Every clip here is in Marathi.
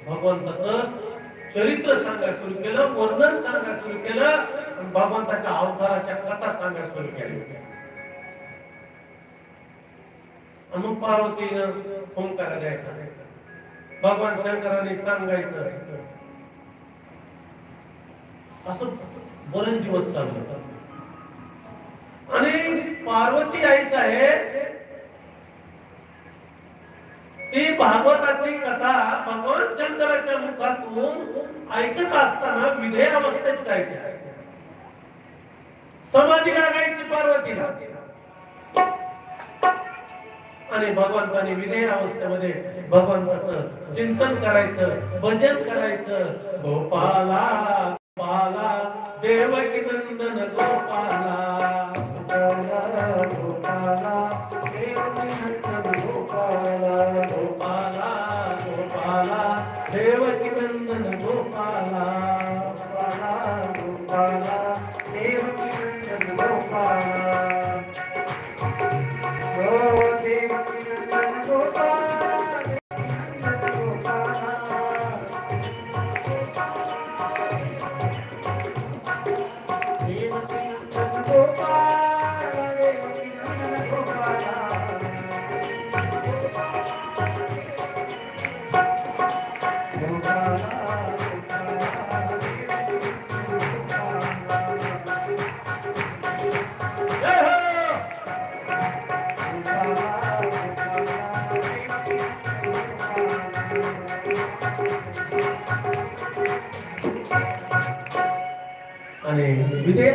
भगवंताचं चरित्र सांगायला सुरू केलं, वर्णन सांगायला सुरू केलं आणि भगवंताच्या अवताराच्या कथा सांगायला सुरू केल्या. मग पार्वतीनं ओंकार द्यायचा, भगवान शंकरांनी सांगायचं. असं बरेच दिवस चाललं आणि पार्वती आई साहेब ती भागवताची कथा भगवान शंकराच्या मुखातून ऐकत असताना विधेय अवस्थेत जायच्या. समाधी लागायची पार्वतीला आणि भगवंताने विधेय अवस्थेमध्ये भगवंताचं चिंतन करायचं, भजन करायचं. गोपाला गोपाला देवकी नंदन गोपाला, गोपाला गोपाला देवकी नंदन गोपाला, गोपाला गोपाला देवकी नंदन गोपाला, गोपाला गोपाला देवकी नंदन गोपाला. आणि विधेय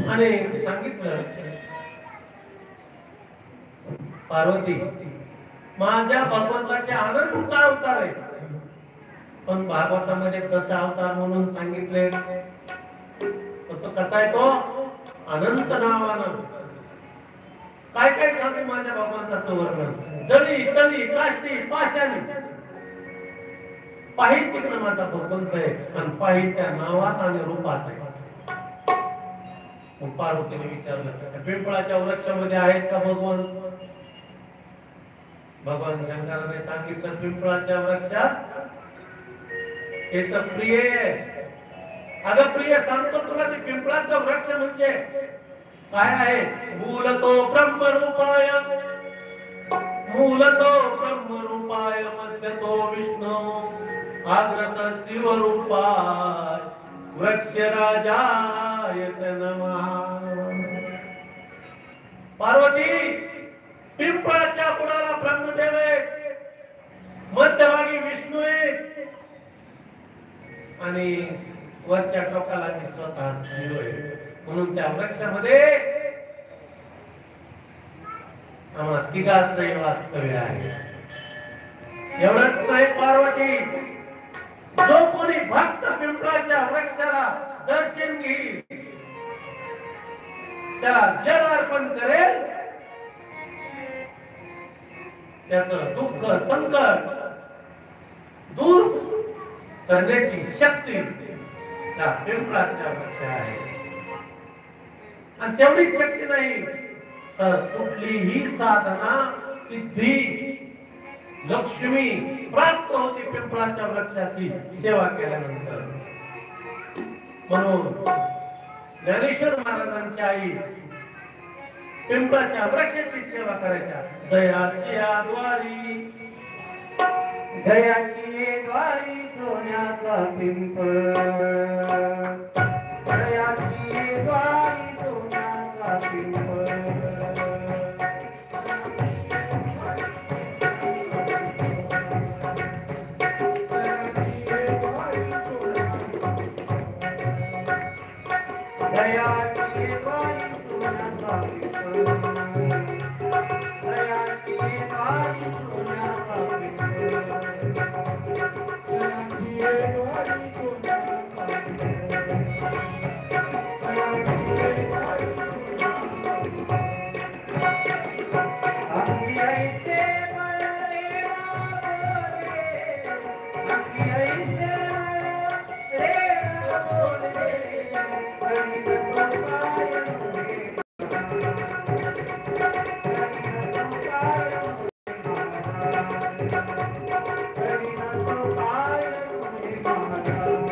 आणि सांगितलं, पार्वती माझ्या भगवंताचे अनंत अवतार आहे, पण भागवतामध्ये दश अवतार म्हणून सांगितले. तो कसा आहे? तो अनंत नावानं. काय काय सांगते माझ्या भगवंताचं वर्णन? जळी तळी काष्टी पाशाने पाहिजे तिकडे माझा भगवंत आहे आणि पाहिजे त्या नावात आणि रूपात आहे. मग पार्वतीने विचारलं, पिंपळाच्या वृक्षामध्ये आहेत का भगवान? भगवान शंकराने सांगितलं, पिंपळाच्या वृक्षात ते तर प्रिय आहे. अगं प्रिय, सांगतो तुला, ते पिंपळाचा वृक्ष म्हणजे काय आहे? मूलतो ब्रह्मरूपाय, मूलतो ब्रह्मरूपाय मध्यतो विष्णू आग्रत शिवरूपाय वृक्षराजाय नमः. पार्वती, पिंपळाच्या बुडाला ब्रह्मदेव आहे, मध्यभागी विष्णू आहे आणि वरच्या टोकाला मी स्वतः शिव आहे. म्हणून त्या वृक्षामध्ये आम्हा तिघांचंही वास्तव्य आहे. एवढंच नाही पार्वती, जो कोणी भक्त पिंपळाच्या वृक्षाला दर्शन घेईल, त्याला जल अर्पण करेल, त्याचं दुःख संकट दूर करण्याची शक्ती त्या पिंपळाच्या वृक्षाला आहे. आणि तेवढी शक्ती नाही तर कुठलीही साधना सिद्धी लक्ष्मी प्राप्त होती पिंपळाच्या वृक्षाची सेवा केल्यानंतर. म्हणून ज्ञानेश्वर महाराजांची आई पिंपळाच्या वृक्षाची सेवा करायच्या. जयाची द्वारी, जयाची द्वारी सोन्याचा पिंपळ,